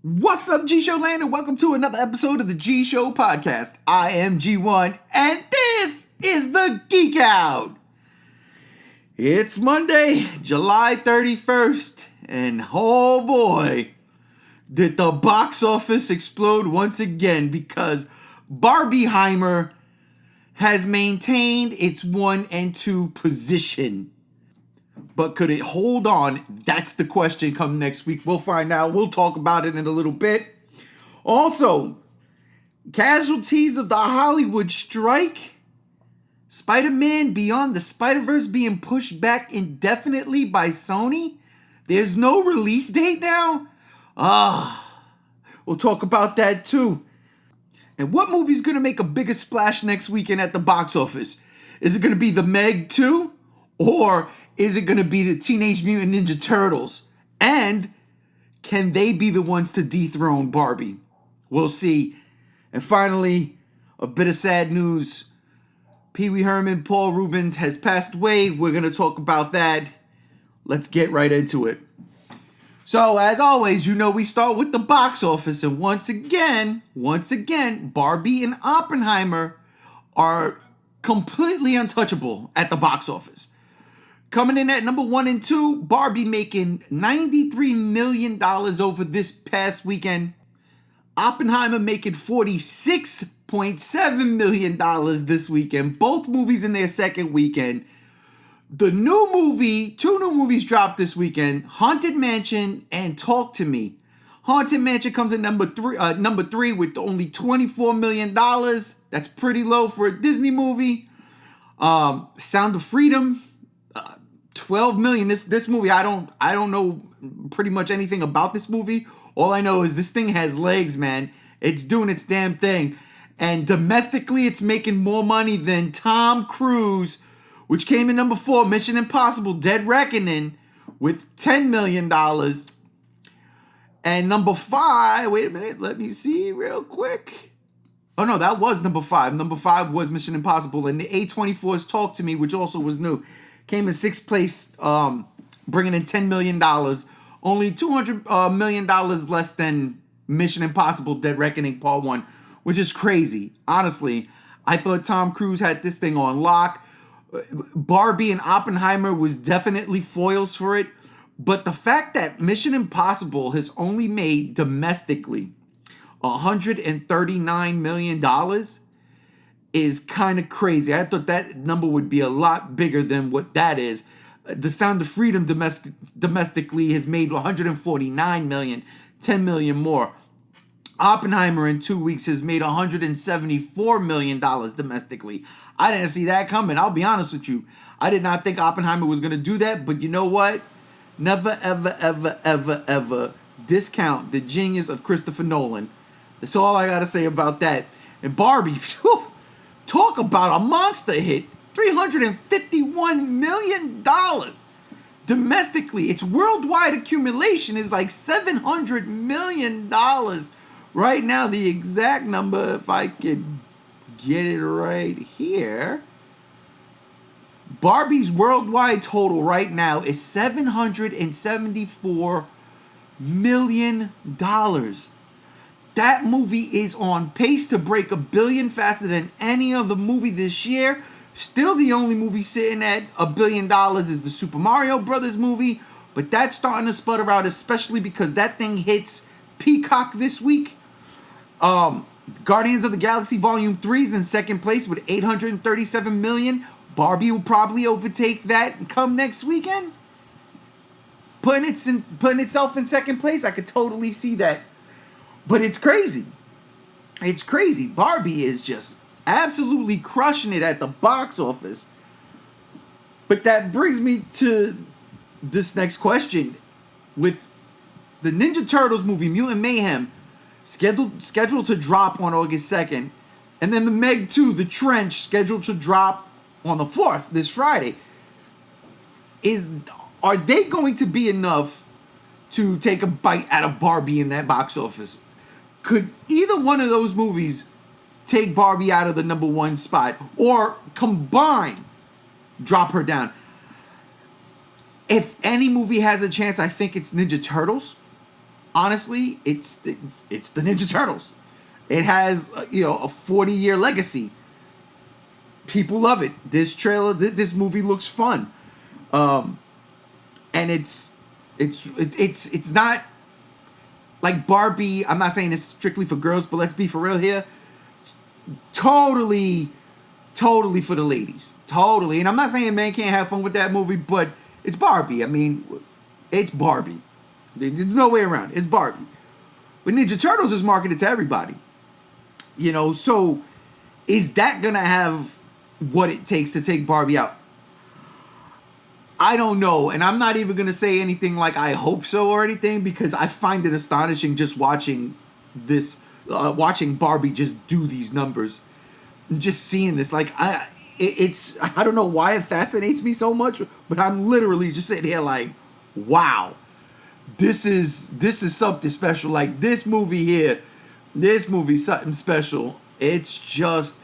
What's up, G-Show Land, and welcome to another episode of the G-Show Podcast. I am G1, and this is the Geek Out. It's Monday, July 31st, and oh boy, did the box office explode once again because BarbieHeimer has maintained its 1 and 2 position. But could it hold on? That's the question come next week. We'll find out. We'll talk about it in a little bit. Also, casualties of the Hollywood strike. Spider-Man Beyond the Spiderverse being pushed back indefinitely by Sony. There's no release date now. We'll talk about that too. And what movie's going to make a bigger splash next weekend at the box office? Is it going to be The Meg 2? Or is it going to be the Teenage Mutant Ninja Turtles? And can they be the ones to dethrone Barbie? We'll see. And finally, a bit of sad news. Pee Wee Herman, Paul Reubens, has passed away. We're going to talk about that. Let's get right into it. So, as always, we start with the box office. And once again, Barbie and Oppenheimer are completely untouchable at the box office. Coming in at number 1 and 2, Barbie making $93 million over this past weekend. Oppenheimer making $46.7 million this weekend. Both movies in their second weekend. Two new movies dropped this weekend. Haunted Mansion and Talk to Me. Haunted Mansion comes in number three with only $24 million. That's pretty low for a Disney movie. Sound of Freedom. 12 million. This movie, I don't know pretty much anything about this movie. All I know is this thing has legs, man. It's doing its damn thing. And domestically, it's making more money than Tom Cruise, which came in number 4, Mission Impossible Dead Reckoning, with $10 million. And number 5, wait a minute, let me see real quick. Oh no, that was number 5. Number 5 was Mission Impossible. And the A24's Talk to Me, which also was new, came in 6th place, bringing in $10 million. Only $200 million less than Mission Impossible Dead Reckoning Part 1, which is crazy. Honestly, I thought Tom Cruise had this thing on lock. Barbie and Oppenheimer was definitely foils for it. But the fact that Mission Impossible has only made domestically $139 million is kind of crazy. I thought that number would be a lot bigger than what that is. The Sound of Freedom domestically has made $149 million, $10 million more. Oppenheimer in 2 weeks has made $174 million domestically. I didn't see that coming. I'll be honest with you. I did not think Oppenheimer was going to do that, but you know what? Never, ever, ever, ever, ever discount the genius of Christopher Nolan. That's all I got to say about that. And Barbie, talk about a monster hit. $351 million domestically. Its worldwide accumulation is like $700 million right now. The exact number, if I could get it right here, Barbie's worldwide total right now is $774 million. That movie is on pace to break $1 billion faster than any other movie this year. Still, the only movie sitting at $1 billion is the Super Mario Brothers movie, but that's starting to sputter out, especially because that thing hits Peacock this week. Guardians of the Galaxy Volume 3 is in second place with $837 million. Barbie will probably overtake that come next weekend. Putting itself in second place, I could totally see that. But it's crazy. It's crazy. Barbie is just absolutely crushing it at the box office. But that brings me to this next question. With the Ninja Turtles movie, Mutant Mayhem, scheduled to drop on August 2nd, and then the Meg 2, The Trench, scheduled to drop on the 4th, this Friday. Are they going to be enough to take a bite out of Barbie in that box office? Could either one of those movies take Barbie out of the number 1 spot, or combine drop her down? If any movie has a chance, I think it's Ninja Turtles. honestly, it's the Ninja Turtles. It has a 40-year legacy. People love it. This trailer, this movie looks fun, and it's not like Barbie. I'm not saying it's strictly for girls, but let's be for real here. It's totally for the ladies. Totally, and I'm not saying men can't have fun with that movie, but it's Barbie. I mean, it's Barbie. There's no way around it. It's Barbie. But Ninja Turtles is marketed to everybody. So is that going to have what it takes to take Barbie out? I don't know. And I'm not even going to say anything like I hope so or anything, because I find it astonishing just watching this, watching Barbie just do these numbers. And just seeing this. Like, I don't know why it fascinates me so much, but I'm literally just sitting here like, wow. This is something special. Like, this movie's something special. It's just,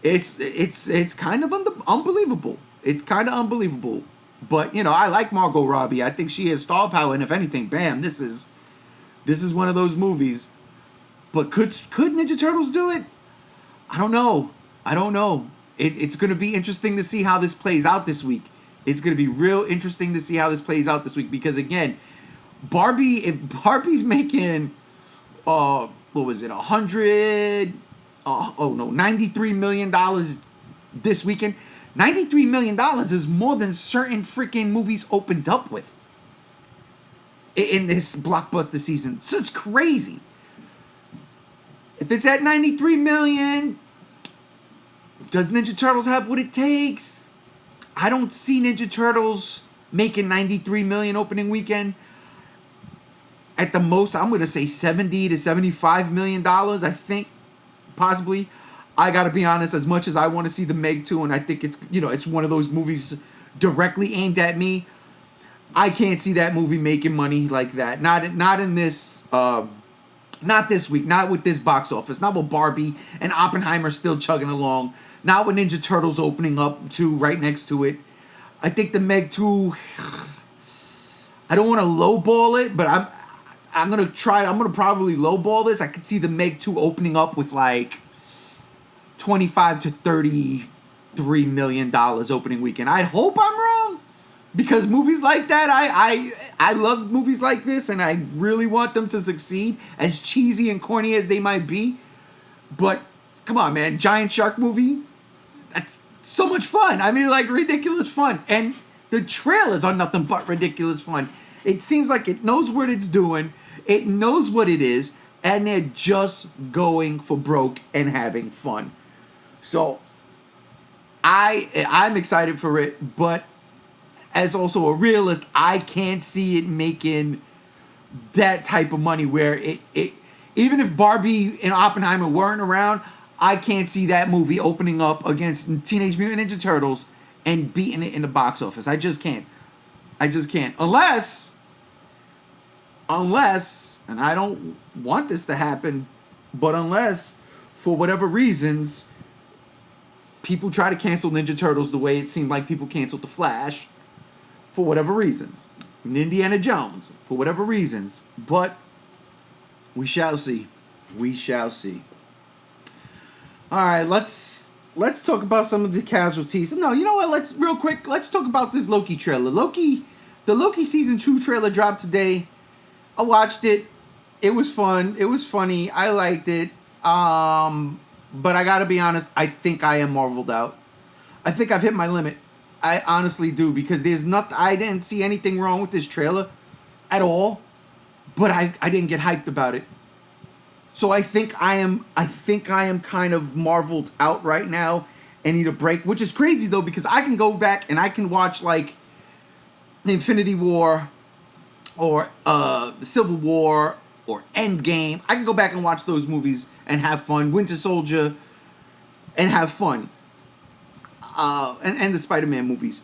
it's kind of unbelievable. It's kind of unbelievable. But, I like Margot Robbie. I think she has star power, and if anything, bam, this is one of those movies. But could Ninja Turtles do it? I don't know. It's going to be interesting to see how this plays out this week. It's going to be real interesting to see how this plays out this week, because again, if Barbie's making, what was it, $93 million this weekend. $93 million is more than certain freaking movies opened up with in this blockbuster season. So it's crazy. If it's at 93 million, does Ninja Turtles have what it takes? I don't see Ninja Turtles making 93 million opening weekend. At the most, I'm going to say 70 to 75 million dollars, I think, possibly. I got to be honest, as much as I want to see the Meg 2, and I think it's, it's one of those movies directly aimed at me, I can't see that movie making money like that. Not in this, not this week, not with this box office, not with Barbie and Oppenheimer still chugging along, not with Ninja Turtles opening up too right next to it. I think the Meg 2, I don't want to lowball it, but I'm going to try, I'm going to probably lowball this. I could see the Meg 2 opening up with like 25 to 33 million dollars opening weekend. I hope I'm wrong, because movies like that, I love movies like this, and I really want them to succeed, as cheesy and corny as they might be. But come on, man, giant shark movie, that's so much fun. I mean, like, ridiculous fun, and the trailers are nothing but ridiculous fun. It seems like it knows what it's doing, it knows what it is, and they're just going for broke and having fun. So I'm excited for it, but as also a realist, I can't see it making that type of money where it even if Barbie and Oppenheimer weren't around, I can't see that movie opening up against Teenage Mutant Ninja Turtles and beating it in the box office. I just can't. Unless, and I don't want this to happen, but unless, for whatever reasons, people try to cancel Ninja Turtles the way it seemed like people canceled The Flash, for whatever reasons, and Indiana Jones, for whatever reasons, but we shall see. We shall see. All right, let's talk about some of the casualties. No, you know what? Let's talk about this Loki trailer. The Loki season 2 trailer dropped today. I watched it. It was fun. It was funny. I liked it. But I gotta be honest, I think I am marveled out. I think I've hit my limit. I honestly do, because I didn't see anything wrong with this trailer at all, but I didn't get hyped about it. So I think I am kind of marveled out right now and need a break, which is crazy though, because I can go back and I can watch like Infinity War or Civil War or Endgame. I can go back and watch those movies and have fun. Winter Soldier and have fun. And the Spider-Man movies.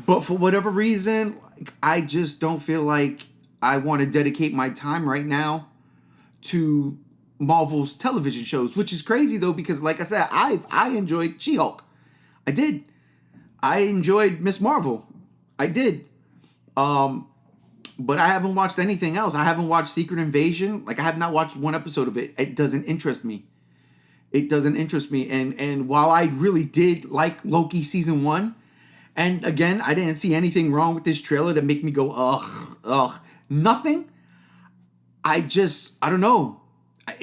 But for whatever reason, I just don't feel like I want to dedicate my time right now to Marvel's television shows, which is crazy though, because like I said, I enjoyed She-Hulk. I did. I enjoyed Miss Marvel. I did. But I haven't watched anything else. I haven't watched Secret Invasion. Like, I have not watched one episode of it. It doesn't interest me. It doesn't interest me. And while I really did like Loki season 1, and again, I didn't see anything wrong with this trailer to make me go, ugh, nothing. I don't know. I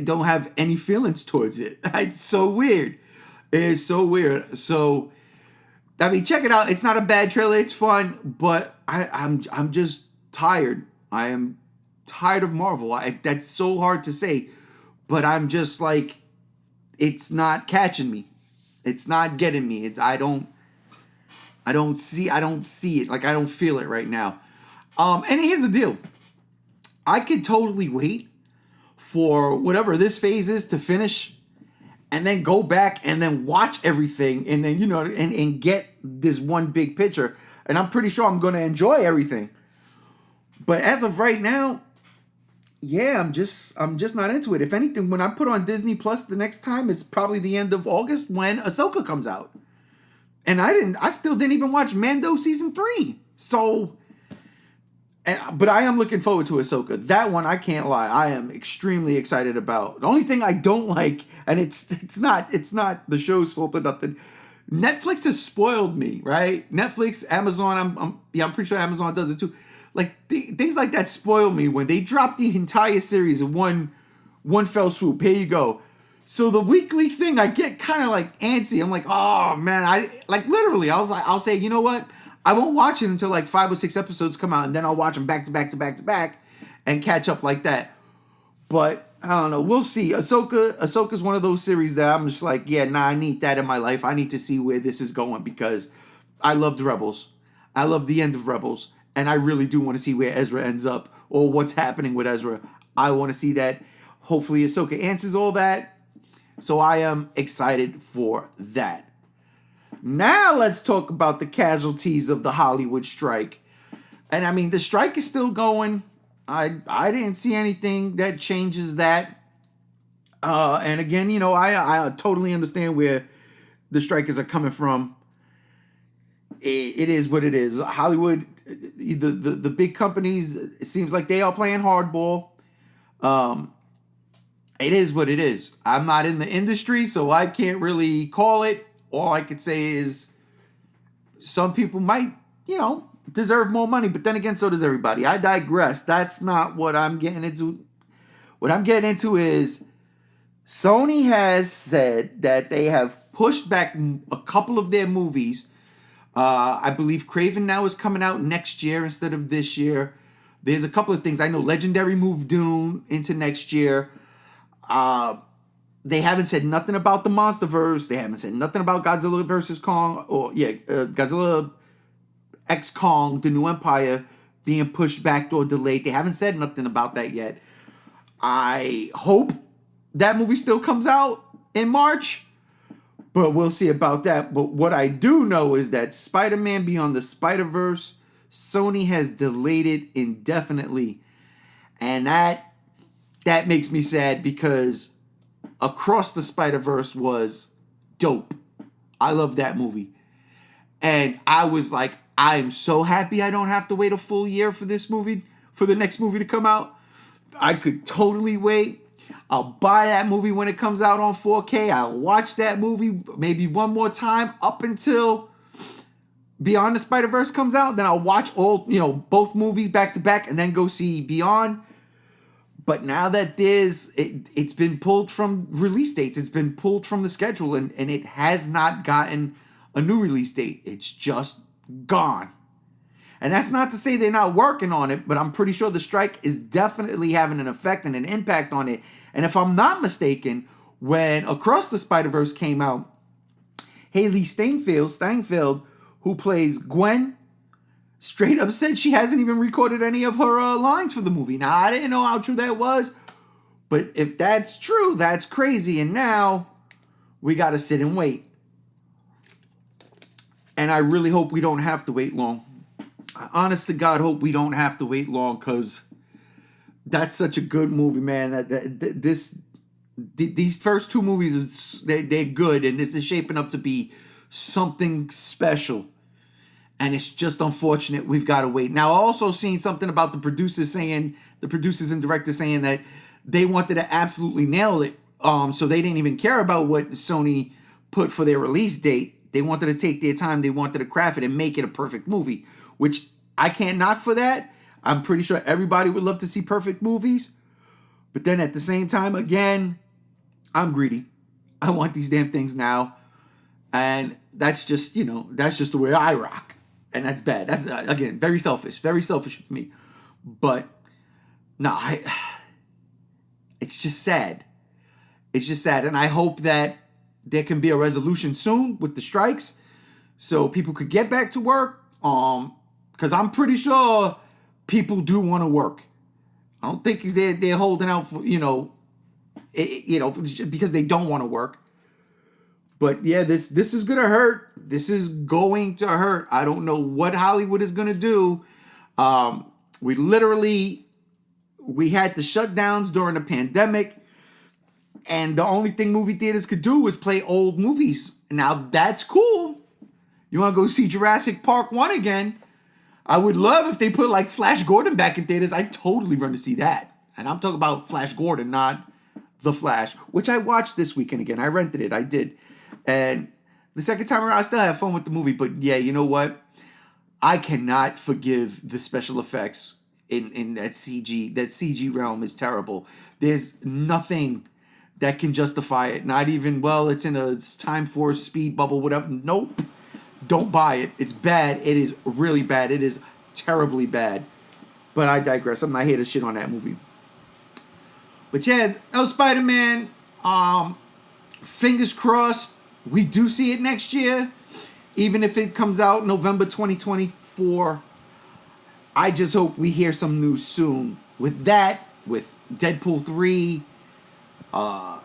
don't have any feelings towards it. It's so weird. It's so weird. So, I mean, check it out. It's not a bad trailer. It's fun, but I'm just tired. I am tired of Marvel. That's so hard to say, but I'm just like, it's not catching me. It's not getting me. I don't see it. Like, I don't feel it right now. And here's the deal. I could totally wait for whatever this phase is to finish, and then go back and then watch everything, and then, and get this one big picture. And I'm pretty sure I'm going to enjoy everything. But as of right now, yeah, I'm just not into it. If anything, when I put on Disney Plus the next time, it's probably the end of August when Ahsoka comes out. And I still didn't even watch Mando season 3. So, but I am looking forward to Ahsoka. That one, I can't lie, I am extremely excited about. The only thing I don't like, and it's not the show's fault or nothing, Netflix has spoiled me, right? Netflix, Amazon, I'm pretty sure Amazon does it too. Like, things like that spoil me when they drop the entire series in one fell swoop. Here you go. So the weekly thing, I get kind of like antsy. I'm like, oh man, literally, I'll say, you know what? I won't watch it until like 5 or 6 episodes come out, and then I'll watch them back to back to back to back and catch up like that. But I don't know. We'll see. Ahsoka's one of those series that I'm just like, yeah, nah, I need that in my life. I need to see where this is going, because I loved Rebels. I love the end of Rebels. And I really do want to see where Ezra ends up, or what's happening with Ezra. I want to see that. Hopefully Ahsoka answers all that. So I am excited for that. Now let's talk about the casualties of the Hollywood strike. And I mean, the strike is still going. I didn't see anything that changes that. And again, I totally understand where the strikers are coming from. It is what it is. Hollywood, the big companies, it seems like they are playing hardball. It is what it is. I'm not in the industry, so I can't really call it. All I could say is some people might, deserve more money, but then again, so does everybody. I digress. That's not what I'm getting into. What I'm getting into is Sony has said that they have pushed back a couple of their movies. I believe Craven now is coming out next year instead of this year. There's a couple of things. I know Legendary moved Dune into next year. They haven't said nothing about the Monsterverse. They haven't said nothing about Godzilla versus Kong. Godzilla X Kong, The New Empire, being pushed back or delayed. They haven't said nothing about that yet. I hope that movie still comes out in March. But we'll see about that. But what I do know is that Spider-Man Beyond the Spiderverse, Sony has delayed it indefinitely. And that makes me sad, because Across the Spider-Verse was dope. I love that movie. And I was like, I'm so happy I don't have to wait a full year for this movie, for the next movie to come out. I could totally wait. I'll buy that movie when it comes out on 4K. I'll watch that movie maybe one more time up until Beyond the Spider-Verse comes out. Then I'll watch both movies back to back and then go see Beyond. But now that it's been pulled from release dates. It's been pulled from the schedule, and it has not gotten a new release date. It's just gone. And that's not to say they're not working on it, but I'm pretty sure the strike is definitely having an effect and an impact on it. And if I'm not mistaken, when Across the Spider-Verse came out, Haley Steinfeld, who plays Gwen, straight up said she hasn't even recorded any of her lines for the movie. Now, I didn't know how true that was, but if that's true, that's crazy. And now we got to sit and wait. And I really hope we don't have to wait long. I honest to God hope we don't have to wait long, because that's such a good movie, man. These first 2 movies, they're good, and this is shaping up to be something special. And it's just unfortunate we've got to wait. Now, I also seen something about the producers and directors saying that they wanted to absolutely nail it. So they didn't even care about what Sony put for their release date. They wanted to take their time. They wanted to craft it and make it a perfect movie, which I can't knock for that. I'm pretty sure everybody would love to see perfect movies. But then at the same time, again, I'm greedy. I want these damn things now. And that's just the way I rock. And that's bad. That's, again, very selfish of me. But, no, it's just sad. It's just sad. And I hope that there can be a resolution soon with the strikes so people could get back to work. Because I'm pretty sure people do want to work. I don't think they're holding out for, because they don't want to work. But yeah, this is going to hurt. This is going to hurt. I don't know what Hollywood is going to do. We had the shutdowns during the pandemic. And the only thing movie theaters could do was play old movies. Now, that's cool. You want to go see Jurassic Park 1 again? I would love if they put like Flash Gordon back in theaters. I'd totally run to see that. And I'm talking about Flash Gordon, not The Flash, which I watched this weekend again. I rented it. I did. And the second time around, I still had fun with the movie. But yeah, you know what? I cannot forgive the special effects in that CG. That CG realm is terrible. There's nothing that can justify it. Not even, it's in a Time Force speed bubble, whatever. Nope. Don't buy it. It's bad. It is really bad. It is terribly bad. But I digress. I'm not here to shit on that movie. But yeah, Spider-Man. Fingers crossed. We do see it next year. Even if it comes out November 2024. I just hope we hear some news soon. With that, with Deadpool 3.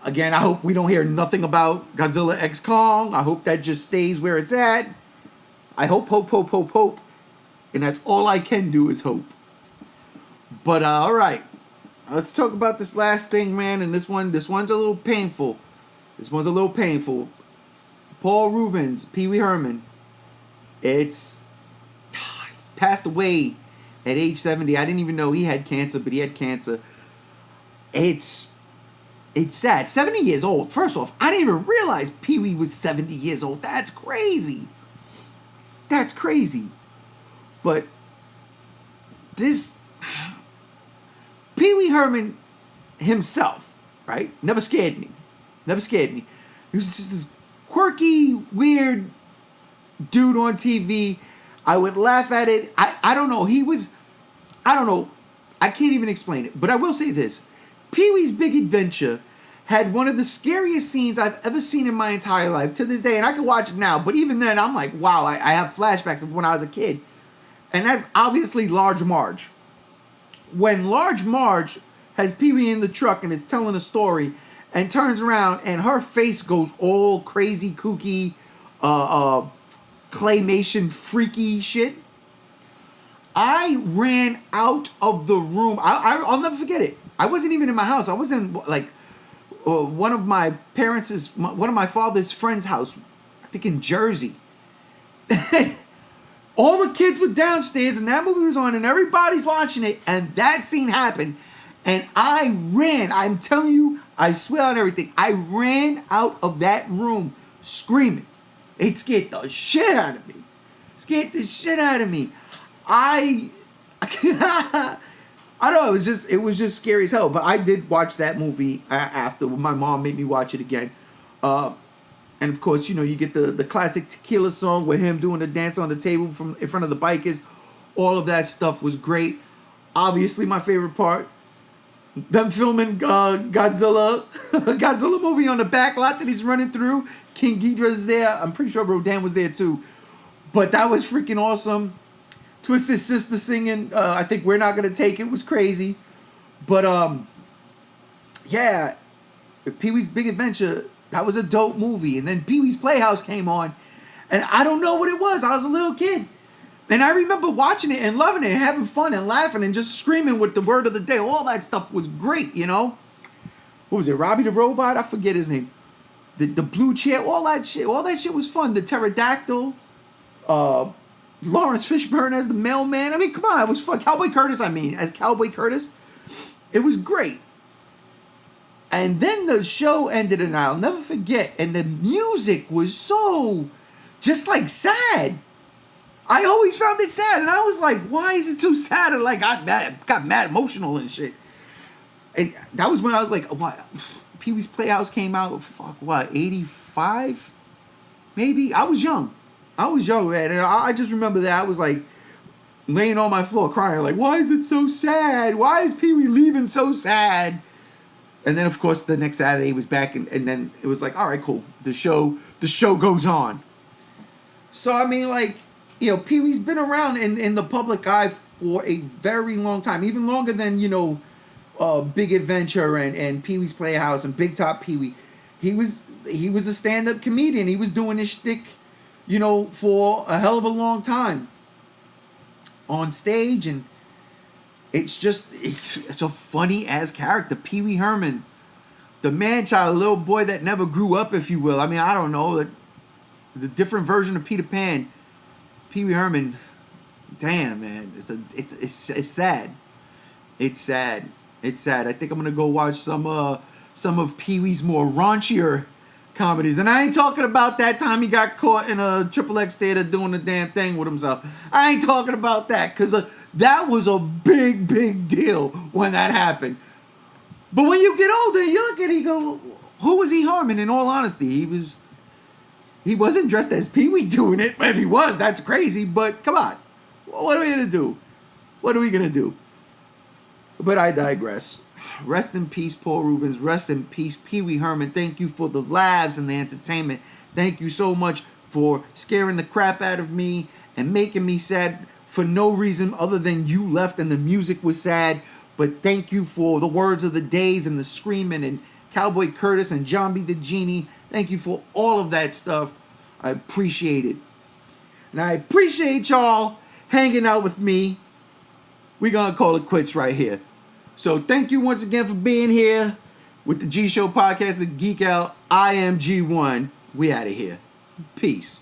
Again, I hope we don't hear nothing about Godzilla X Kong. I hope that just stays where it's at. I hope. And that's all I can do is hope. But, all right. Let's talk about this last thing, man. And this one's a little painful. Paul Reubens, Pee Wee Herman. It's passed away at age 70. I didn't even know he had cancer, but he had cancer. It's sad. 70 years old. First off, I didn't even realize Pee Wee was 70 years old. That's crazy. But this Pee Wee Herman himself, right? Never scared me. He was just this quirky, weird dude on TV. I would laugh at it. I don't know. I can't even explain it. But I will say this. Pee-wee's Big Adventure had one of the scariest scenes I've ever seen in my entire life to this day. And I can watch it now. But even then, I'm like, wow, I have flashbacks of when I was a kid. And that's obviously Large Marge. When Large Marge has Pee-wee in the truck and is telling a story and turns around and her face goes all crazy, kooky, claymation, freaky shit. I ran out of the room. I'll never forget it. I wasn't even in my house. I was in one of my father's friend's house, I think in Jersey. All the kids were downstairs and that movie was on and everybody's watching it and that scene happened and I ran. I'm telling you, I swear on everything. I ran out of that room screaming. It scared the shit out of me. I don't know. It was just scary as hell. But I did watch that movie after. My mom made me watch it again. And of course, you get the classic Tequila song with him doing the dance on the table from in front of the bikers. All of that stuff was great. Obviously, my favorite part, them filming Godzilla movie on the back lot that he's running through. King Ghidorah's there. I'm pretty sure Rodan was there too. But that was freaking awesome. Twisted Sister singing, I think We're Not Gonna Take It was crazy. But, yeah, Pee-wee's Big Adventure, that was a dope movie. And then Pee-wee's Playhouse came on. And I don't know what it was. I was a little kid. And I remember watching it and loving it and having fun and laughing and just screaming with the word of the day. All that stuff was great, What was it, Robbie the Robot? I forget his name. The blue chair, all that shit. All that shit was fun. The pterodactyl. Lawrence Fishburne as the mailman. I mean, come on, it was fun. Cowboy Curtis, as Cowboy Curtis. It was great. And then the show ended, and I'll never forget. And the music was so just like sad. I always found it sad, and I was like, "Why is it so sad?" And like, got mad emotional and shit. And that was when I was like, "What?" Pee-wee's Playhouse came out. Fuck, what? 85, maybe. I was young, man. And I just remember that I was like laying on my floor crying, like, "Why is it so sad? Why is Pee-wee leaving so sad?" And then, of course, the next Saturday he was back, and then it was like, all right, cool. The show goes on. So, I mean, like, you know, Pee-wee's been around in the public eye for a very long time, even longer than, you know, Big Adventure and Pee-wee's Playhouse and Big Top Pee-wee. He was a stand-up comedian. He was doing his shtick, you know, for a hell of a long time on stage, and it's a funny ass character, Pee Wee Herman, the man child, little boy that never grew up, if you will. I mean, I don't know, the different version of Peter Pan, Pee Wee Herman. Damn, man, it's sad. It's sad. It's sad. I think I'm gonna go watch some of Pee Wee's more raunchier comedies, and I ain't talking about that time he got caught in a XXX theater doing the damn thing with himself. I ain't talking about that, because that was a big deal when that happened. But when you get older, you look at it, you go, who was he harming? In all honesty, he wasn't dressed as Pee Wee doing it. If he was, that's crazy. But come on, what are we gonna do? What are we gonna do? But I digress. Rest in peace, Paul Reubens. Rest in peace, Pee Wee Herman. Thank you for the laughs and the entertainment. Thank you so much for scaring the crap out of me and making me sad for no reason other than you left and the music was sad. But thank you for the words of the days and the screaming and Cowboy Curtis and John B. the Genie. Thank you for all of that stuff. I appreciate it. And I appreciate y'all hanging out with me. We're going to call it quits right here. So thank you once again for being here with the G Show podcast, the Geek Out. I am G1. We out of here. Peace.